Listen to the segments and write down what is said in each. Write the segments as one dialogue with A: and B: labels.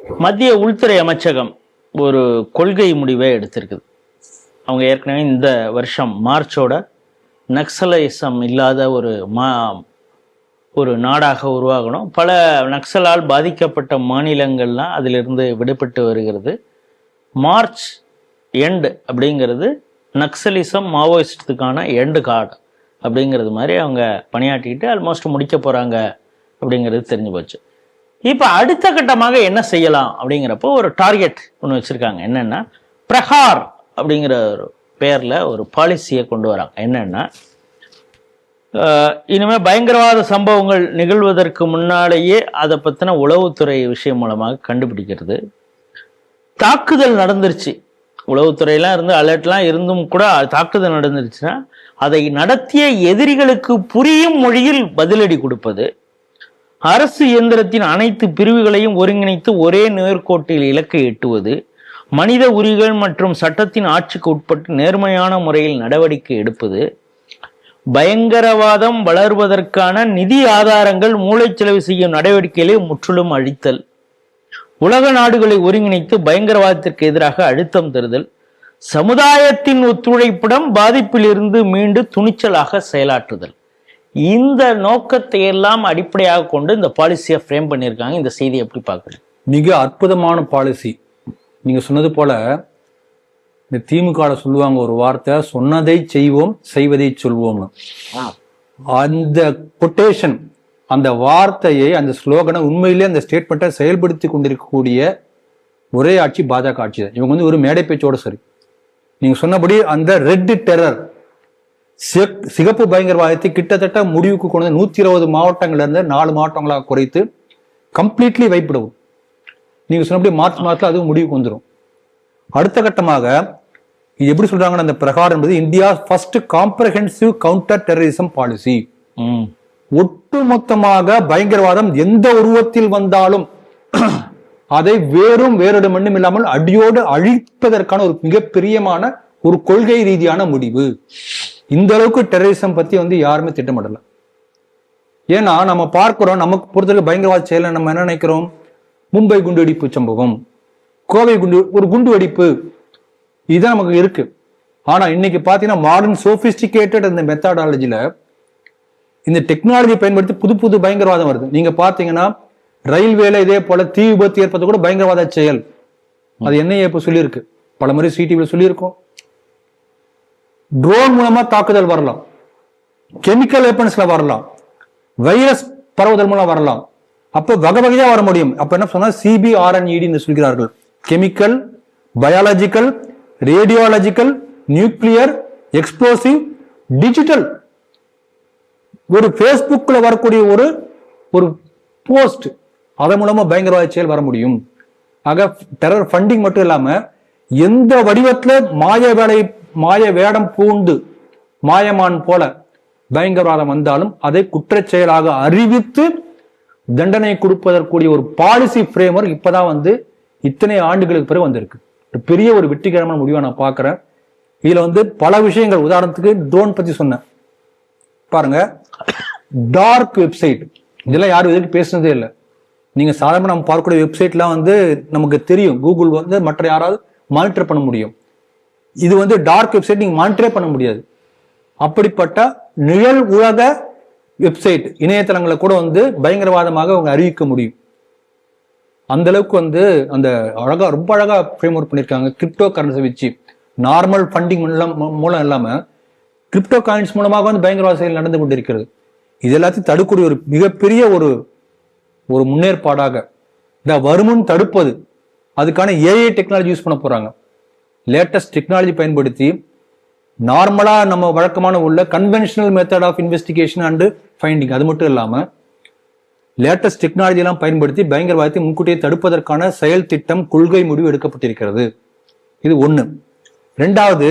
A: மத்திய உள்துறை அமைச்சகம் ஒரு கொள்கை முடிவை எடுத்திருக்குது. அவங்க ஏற்கனவே இந்த வருஷம் மார்ச்சோட நக்சலிசம் இல்லாத ஒரு நாடாக உருவாகணும். பல நக்சலால் பாதிக்கப்பட்ட மாநிலங்கள்லாம் அதிலிருந்து விடுபட்டு வருகிறது. மார்ச் எண்டு அப்படிங்கிறது நக்சலிசம் மாவோயிஸ்டுக்கான எண்டு கார்டு அப்படிங்கிறது மாதிரி அவங்க பணியாற்றிக்கிட்டு ஆல்மோஸ்ட் முடிக்க போகிறாங்க அப்படிங்கிறது தெரிஞ்சு போச்சு. இப்போ அடுத்த கட்டமாக என்ன செய்யலாம் அப்படிங்கிறப்போ ஒரு டார்கெட் ஒன்று வச்சுருக்காங்க. என்னென்னா பிரஹார் அப்படிங்கிற ஒரு பேரில் ஒரு பாலிசியை கொண்டு வராங்க. என்னென்னா இனிமேல் பயங்கரவாத சம்பவங்கள் நிகழ்வதற்கு முன்னாலேயே அதை பற்றின உளவுத்துறை விஷயம் மூலமாக கண்டுபிடிக்கிறது. தாக்குதல் நடந்துருச்சு, உளவுத்துறையெல்லாம் இருந்து அலர்ட்லாம் இருந்தும் கூட தாக்குதல் நடந்துருச்சுன்னா அதை நடத்திய எதிரிகளுக்கு புரியும் மொழியில் பதிலடி கொடுப்பது, அரசு இயந்திரத்தின் அனைத்து பிரிவுகளையும் ஒருங்கிணைத்து ஒரே நேர்கோட்டில் இலக்கை எட்டுவது, மனித உரிமைகள் மற்றும் சட்டத்தின் ஆட்சிக்கு உட்பட்டு நேர்மையான முறையில் நடவடிக்கை எடுப்பது, பயங்கரவாதம் வளர்வதற்கான நிதி ஆதாரங்கள் மூளைச்செலவு செய்யும் நடவடிக்கைகளை முற்றிலும் அழித்தல், உலக நாடுகளை ஒருங்கிணைத்து பயங்கரவாதத்திற்கு எதிராக அழுத்தம் தருதல், சமுதாயத்தின் ஒத்துழைப்புடன் பாதிப்பில் இருந்து மீண்டு துணிச்சலாக செயலாற்றுதல். இந்த நோக்கத்தை எல்லாம் அடிப்படையாக கொண்டு இந்த பாலிசியை ஃப்ரேம் பண்ணியிருக்காங்க. இந்த செய்தியை எப்படி பார்க்குறேன்?
B: மிக அற்புதமான பாலிசி. நீங்க சொன்னது போல இந்த திமுக சொல்லுவாங்க ஒரு வார்த்தை, சொன்னதை செய்வோம் செய்வதை சொல்வோம்னு. அந்த கொட்டேஷன், அந்த வார்த்தையை, அந்த ஸ்லோகனை உண்மையிலே அந்த ஸ்டேட்மெண்ட்டை செயல்படுத்தி கொண்டிருக்கக்கூடிய ஒரே ஆட்சி பாஜக ஆட்சி தான். இவங்க ஒரு மேடை பேச்சோட சரி. நீங்க சொன்னபடி அந்த ரெட் டெரர், சிகப்பு பயங்கரவாதத்தை கிட்டத்தட்ட முடிவுக்கு கொண்டு 120 மாவட்டங்கள்ல இருந்து 4 மாவட்டங்களாக குறைத்து கம்ப்ளீட்லி வைப்பிடுவோம். நீங்க சொன்னபடி மார்ச் மாதத்துல அதுவும் முடிவுக்கு வந்துடும். அடுத்த கட்டமாக இது எப்படி சொல்றாங்கன்னா, அந்த பிரகாரம் என்பது India first comprehensive counter terrorism policy. ஒட்டுமொத்தமாக பயங்கரவாதம் எந்த உருவத்தில் வந்தாலும் அதை வேறு மண்ணும் இல்லாமல் அடியோடு அழிப்பதற்கான ஒரு மிகப்பெரியமான ஒரு கொள்கை ரீதியான முடிவு. இந்த அளவுக்கு டெரரிசம் பத்தி யாருமே திட்டமிடல. ஏன்னா நம்ம பார்க்கிறோம், நமக்கு பொறுத்தவரை பயங்கரவாத செயலை நம்ம என்ன நினைக்கிறோம், மும்பை குண்டுவெடிப்பு சம்பவம், கோவை குண்டு வெடிப்பு, இதுதான் நமக்கு இருக்கு. ஆனா இன்னைக்கு பாத்தீங்கன்னா மாடர்ன் சோபிஸ்டிகேட்டட் இந்த மெத்தடாலஜில இந்த டெக்னாலஜி பயன்படுத்தி புது புது பயங்கரவாதம் வருது. நீங்க பாத்தீங்கன்னா ரயில்வேல இதே போல தீ விபத்து ஏற்படுத்த கூட பயங்கரவாத செயல். அது என்னைய இப்ப சொல்லியிருக்கு, பல முறை சிடிவில சொல்லியிருக்கோம். ட்ரோன் மூலமா தாக்குதல் வரலாம், கெமிக்கல் வெப்பன்ஸ்ல வரலாம், வைரஸ் பரவுதல் மூலம் வரலாம். அப்ப வகை வகையா வர முடியும். அப்ப என்ன சொன்னா CBRNED சொல்கிறார்கள், chemical, biological, radiological, nuclear, explosive, digital. ஒரு பேஸ்புக்ல வரக்கூடிய ஒரு போஸ்ட், அதன் மூலமா பயங்கரவாத செயல் வர முடியும். ஆக டெரர் ஃபண்டிங் மட்டும் இல்லாம எந்த வடிவத்துல மாய வேடம் பூண்டு மாயமான் போல பயங்கரவாதம் வந்தாலும் அதை குற்றச்செயலாக அறிவித்து தண்டனை கொடுப்பதற்குரிய ஒரு பாலிசி ஃப்ரேம்வொர்க் இப்பதான் இத்தனை ஆண்டுகளுக்கு பிறகு வந்திருக்கு. பெரிய ஒரு வெற்றிகரமான முடிவை நான் பார்க்கிறேன். இதுல பல விஷயங்கள், உதாரணத்துக்கு ட்ரோன் பத்தி சொன்னேன் பாருங்க. டார்க் வெப்சைட், இதெல்லாம் யாரும் எதுக்கு பேசுனதே இல்லை. நீங்க சாதாரண நம்ம பார்க்கக்கூடிய வெப்சைட்லாம் நமக்கு தெரியும், கூகுள் மற்ற யாராவது மானிட்டர் பண்ண முடியும். இது டார்க் வெப்சைட் நீங்க மானிட்டரே பண்ண முடியாது. அப்படிப்பட்ட நிழல் உலக வெப்சைட், இணையதளங்களை கூட பயங்கரவாதமாக அவங்க அறிவிக்க முடியும். அந்த அளவுக்கு அந்த ரொம்ப அழகா ஃப்ரேம் ஒர்க் பண்ணிருக்காங்க. கிரிப்டோ கரன்சி வச்சு நார்மல் ஃபண்டிங் மூலம் இல்லாம கிரிப்டோ காயின்ஸ் மூலமாக பயங்கரவாத செயல் நடந்து கொண்டிருக்கிறது. இது எல்லாத்தையும் தடுக்கக்கூடிய ஒரு மிகப்பெரிய ஒரு முன்னேற்பாடாக இந்த வருமுன் தடுப்பது, அதுக்கான AI டெக்னாலஜி யூஸ் பண்ண போறாங்க. லேட்டஸ்ட் டெக்னாலஜி பயன்படுத்தி நார்மலா நம்ம வழக்கமான உள்ள conventional method of investigation and finding, அது மட்டும் இல்லாம லேட்டஸ்ட் டெக்னாலஜி எல்லாம் பயன்படுத்தி பயங்கரவாதத்தை முன்கூட்டியே தடுப்பதற்கான செயல் திட்டம், கொள்கை முடிவு எடுக்கப்பட்டிருக்கிறது. இது ஒண்ணு. ரெண்டாவது,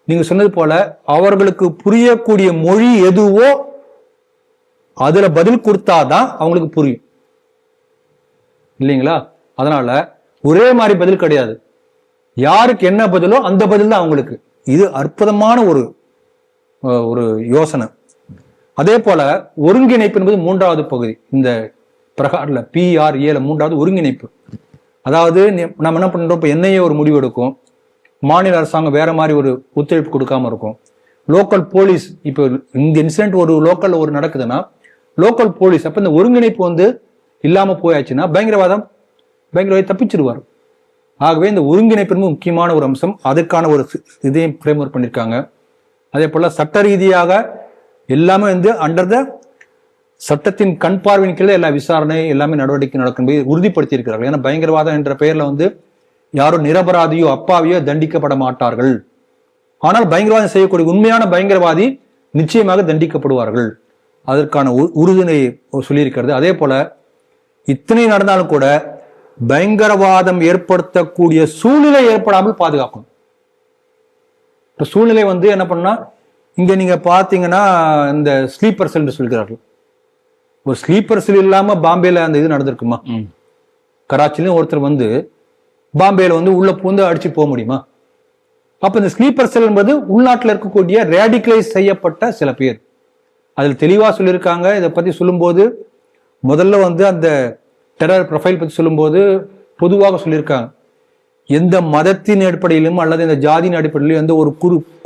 B: நீங்க சொன்னது போல அவர்களுக்கு புரியக்கூடிய மொழி எதுவோ அதுல பதில் கொடுத்தாதான் அவங்களுக்கு புரியும், இல்லைங்களா? அதனால ஒரே மாதிரி பதில் கிடையாது, யாருக்கு என்ன பதிலோ அந்த பதில் தான் அவங்களுக்கு. இது அற்புதமான ஒரு யோசனை. அதே போல ஒருங்கிணைப்பு என்பது மூன்றாவது பகுதி. இந்த பிரகாரில் PRA மூன்றாவது ஒருங்கிணைப்பு. அதாவது நம்ம என்ன பண்றோம், இப்போ என்ஐஏ ஒரு முடிவு எடுக்கும், மாநில அரசாங்கம் வேற மாதிரி ஒரு ஒத்துழைப்பு கொடுக்காம இருக்கும், லோக்கல் போலீஸ் இப்போ இந்த இன்சிடென்ட் ஒரு லோக்கல்ல ஒரு நடக்குதுன்னா லோக்கல் போலீஸ் அப்ப இந்த ஒருங்கிணைப்பு வந்து இல்லாம போயாச்சுன்னா பயங்கரவாதி தப்பிச்சிருவார். ஆகவே இந்த ஒருங்கிணைப்பு முக்கியமான ஒரு அம்சம். அதுக்கான ஒரு இதையும் ஃப்ரேம் ஒர்க் பண்ணியிருக்காங்க. அதே போல சட்ட ரீதியாக எல்லாமே வந்து அண்டர் த சட்டத்தின் கண் பார்வையின் கீழே எல்லா விசாரணை எல்லாமே நடவடிக்கை நடக்கும் உறுதிப்படுத்தி இருக்கிறார்கள். ஏன்னா பயங்கரவாதம் என்ற பெயர்ல வந்து யாரும் நிரபராதியோ அப்பாவியோ தண்டிக்கப்பட மாட்டார்கள். ஆனால் பயங்கரவாதம் செய்யக்கூடிய உண்மையான பயங்கரவாதி நிச்சயமாக தண்டிக்கப்படுவார்கள். அதற்கான உறுதுணை சொல்லியிருக்கிறது. அதே போல இத்தனை நடந்தாலும் கூட பயங்கரவாதம் ஏற்படுத்தக்கூடிய சூழ்நிலை ஏற்படாமல் பாதுகாக்கணும். இப்ப சூழ்நிலை வந்து என்ன பண்ணா, இங்க நீங்க பாத்தீங்கன்னா இந்த ஸ்லீப்பர் செல் சொல்கிறார்கள். ஒரு ஸ்லீப்பர் செல் இல்லாம பாம்பேல அந்த இது நடந்திருக்குமா? கராச்சிலையும் ஒருத்தர் வந்து பாம்பேல வந்து உள்ள பூந்து அடிச்சு போக முடியுமா? அப்ப இந்த ஸ்லீப்பர் செல் என்பது உள்நாட்டில் இருக்கக்கூடிய ரேடிகலைஸ் செய்யப்பட்ட சில பேர். அதில் தெளிவா சொல்லியிருக்காங்க. இதை பத்தி சொல்லும்போது முதல்ல வந்து அந்த டெரர் ப்ரொஃபைல் பத்தி சொல்லும்போது பொதுவாக சொல்லியிருக்காங்க, எந்த மதத்தின் அடிப்படையிலும் அல்லது இந்த ஜாதியின் அடிப்படையிலும் எந்த ஒரு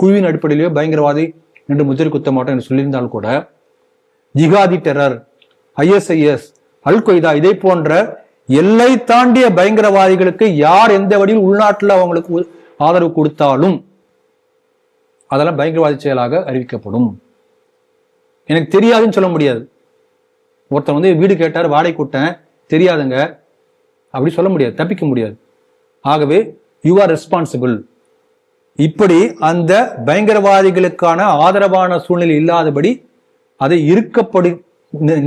B: குழுவின் அடிப்படையிலோ பயங்கரவாதி என்று முத்திரை குத்த மாட்டோம் என்று சொல்லியிருந்தால் கூட ஜிகாதி டெரர், ISIS, அல் கொய்தா இதை போன்ற எல்லை தாண்டிய பயங்கரவாதிகளுக்கு யார் எந்த வழியில் உள்நாட்டில் அவங்களுக்கு ஆதரவு கொடுத்தாலும் அதெல்லாம் பயங்கரவாதி செயலாக அறிவிக்கப்படும். எனக்கு தெரியாதுன்னு சொல்ல முடியாது. ஒருத்தர் வந்து வீடு கேட்டார், வாடகை கூட்டேன், தெரியாதுங்க அப்படி சொல்ல முடியாது, தப்பிக்க முடியாது. ஆகவே யூ ஆர் ரெஸ்பான்சிபிள். இப்படி அந்த பயங்கரவாதிகளுக்கான ஆதரவான சூழ்நிலை இல்லாதபடி அதை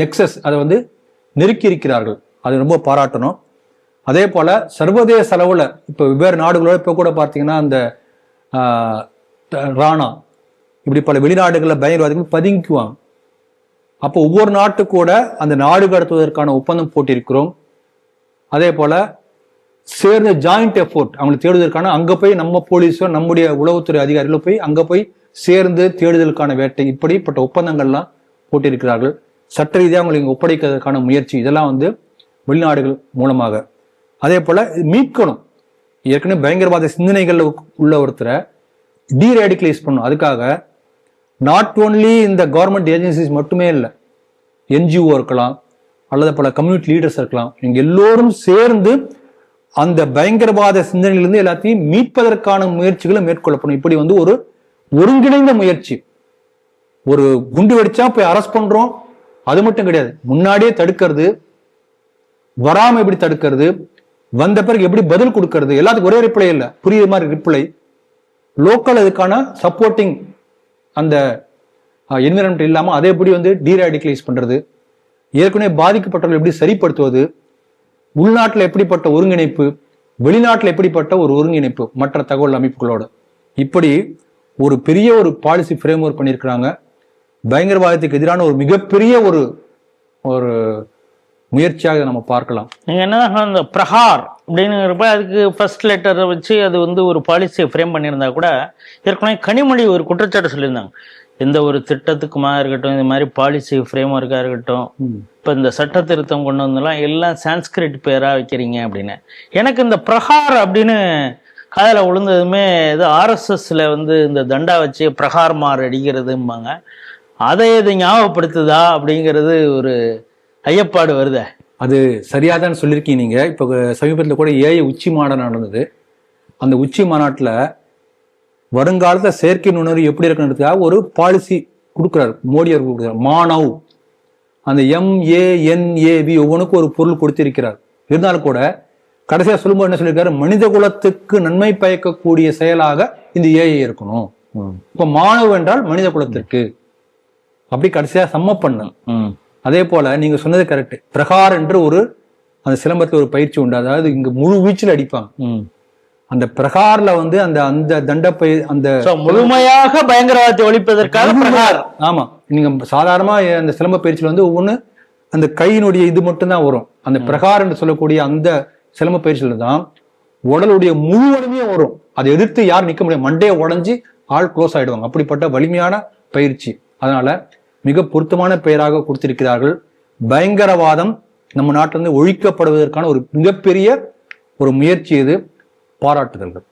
B: நெக்சஸ் அதை வந்து நெருக்கி இருக்கிறார்கள். அது ரொம்ப பாராட்டணும். அதே போல சர்வதேச அளவுல இப்ப வெவ்வேறு நாடுகளோட இப்ப கூட பார்த்தீங்கன்னா அந்த ராணா இப்படி பல வெளிநாடுகளில் பயங்கரவாதிகள் பதுங்கிக்குவாங்க. அப்போ ஒவ்வொரு நாட்டு கூட அந்த நாடு கடத்துவதற்கான ஒப்பந்தம் போட்டிருக்கிறோம். அதே போல சேர்ந்த ஜாயிண்ட் எஃபோர்ட் அவங்களை தேடுவதற்கான அங்க போய் நம்ம போலீஸோ நம்முடைய உளவுத்துறை அதிகாரிகளோ போய் அங்க போய் சேர்ந்து தேடுதலுக்கான வேட்டை இப்படிப்பட்ட ஒப்பந்தங்கள்லாம் போட்டிருக்கிறார்கள். சட்ட ரீதியாக அவங்களை இங்க ஒப்படைக்கிறதுக்கான முயற்சி இதெல்லாம் வந்து வெளிநாடுகள் மூலமாக. அதே போல மீட்கணும். ஏற்கனவே பயங்கரவாத சிந்தனைகள் உள்ள ஒருத்தரை டீரேடிகலைஸ் பண்ணும். அதுக்காக நாட் ஓன்லி இந்த கவர்மெண்ட் ஏஜென்சிஸ் மட்டுமே இல்லை, NGO இருக்கலாம் அல்லது பல கம்யூனிட்டி லீடர்ஸ் இருக்கலாம், இங்க எல்லோரும் சேர்ந்து அந்த பயங்கரவாத சிந்தனையிலிருந்து எல்லாத்தையும் மீட்பதற்கான முயற்சிகளை மேற்கொள்ளப்படும். இப்படி வந்து ஒரு ஒருங்கிணைந்த முயற்சி. ஒரு குண்டு வெடிச்சா போய் அரெஸ்ட் பண்றோம் அது மட்டும் கிடையாது, முன்னாடியே தடுக்கிறது, வராம எப்படி தடுக்கிறது, வந்த பிறகு எப்படி பதில் கொடுக்கறது, எல்லாத்துக்கும் ஒரே ரிப்ளை இல்லை, புரியுற மாதிரி ரிப்ளை, லோக்கல் இதுக்கான சப்போர்ட்டிங் அந்த என்விரான்மெண்ட் இல்லாம அதை எப்படி வந்து டீராடிகலைஸ் பண்றது, ஏற்கனவே பாதிக்கப்பட்டவர்கள் எப்படி சரிப்படுத்துவது, உள்நாட்டில் எப்படிப்பட்ட ஒருங்கிணைப்பு, வெளிநாட்டில் எப்படிப்பட்ட ஒரு ஒருங்கிணைப்பு மற்ற தகவல் அமைப்புகளோட, இப்படி ஒரு பெரிய ஒரு பாலிசி ஃப்ரேம் ஒர்க் பண்ணியிருக்கிறாங்க. பயங்கரவாதத்துக்கு எதிரான ஒரு மிகப்பெரிய ஒரு ஒரு முயற்சியாக நம்ம பார்க்கலாம்.
A: நீங்க என்ன அந்த பிரஹார் அப்படிங்கிறப்ப அதுக்கு ஃபர்ஸ்ட் லெட்டரை வச்சு அது வந்து ஒரு பாலிசியை ஃப்ரேம் பண்ணியிருந்தா கூட, ஏற்கனவே கனிமொழி ஒரு குற்றச்சாட்டு சொல்லியிருந்தாங்க, எந்த ஒரு திட்டத்துக்குமா இருக்கட்டும், இந்த மாதிரி பாலிசி ஃப்ரேம் ஒர்க்காக இருக்கட்டும், இப்போ இந்த சட்ட திருத்தம் கொண்டு வந்தெல்லாம் எல்லாம் சான்ஸ்கிரிட் பேரா வைக்கிறீங்க அப்படின்னு. எனக்கு இந்த பிரஹார் அப்படின்னு காதல விழுந்ததுமே இது RSSல வந்து இந்த தண்டா வச்சு பிரஹார் மார் அடிக்கிறதும்பாங்க, அதை இது ஞாபகப்படுத்துதா அப்படிங்கிறது ஒரு ஐயப்பாடு வருத.
B: அது சரியாதான் சொல்லியிருக்கீங்க நீங்க. இப்போ சமீபத்தில் கூட AI உச்சி மாநாடு நடந்தது. அந்த உச்சி மாநாட்டில் வருங்காலத்துல செயற்கை நுண்ணறிவு எப்படி இருக்குன்றதுக்காக ஒரு பாலிசி கொடுக்குறாரு மோடி அவர்கள் கொடுக்குறாரு. மானவ் அந்த MANAV ஒவ்வொன்றுக்கும் ஒரு பொருள் கொடுத்திருக்கிறார். இருந்தாலும் கூட கடைசியா சொல்லும்போது என்ன சொல்லியிருக்காரு, மனித குலத்துக்கு நன்மை பயக்கக்கூடிய செயலாக இந்த AI இருக்கணும். இப்ப மானவ் என்றால் மனித குலத்திற்கு அப்படி கடைசியா சம்ம பண்ண. அதே போல நீங்க சொன்னது கரெக்ட். பிரகார் என்று ஒரு அந்த சிலம்பத்துல ஒரு பயிற்சி உண்டு. அதாவது இங்க முழு வீச்சில் அடிப்பாங்க. அந்த பிரகார்ல வந்து அந்த அந்த தண்டப்பை அந்த
A: முழுமையாக பயங்கரவாதத்தை ஒழிப்பதற்காக பிரகார்.
B: ஆமா, நீங்க சாதாரணமா அந்த சிலம்ப பயிற்சியில வந்து ஒவ்வொன்னு அந்த கையினுடைய இது மட்டும்தான் வரும். அந்த பிரகார் என்று சொல்லக்கூடிய அந்த சிலம்ப பயிற்சியில தான் உடலுடைய முழு வலிமையும் வரும். அதை எதிர்த்து யாரும் நிக்க முடியாது, மண்டையை உடஞ்சி ஆள் க்ளோஸ் ஆயிடுவாங்க. அப்படிப்பட்ட வலிமையான பயிற்சி. அதனால மிக பொருத்தமான பெயராக கொடுத்திருக்கிறார்கள். பயங்கரவாதம் நம்ம நாட்டிலிருந்து ஒழிக்கப்படுவதற்கான ஒரு மிகப்பெரிய ஒரு முயற்சி இது, பாராட்டுதல்கள்.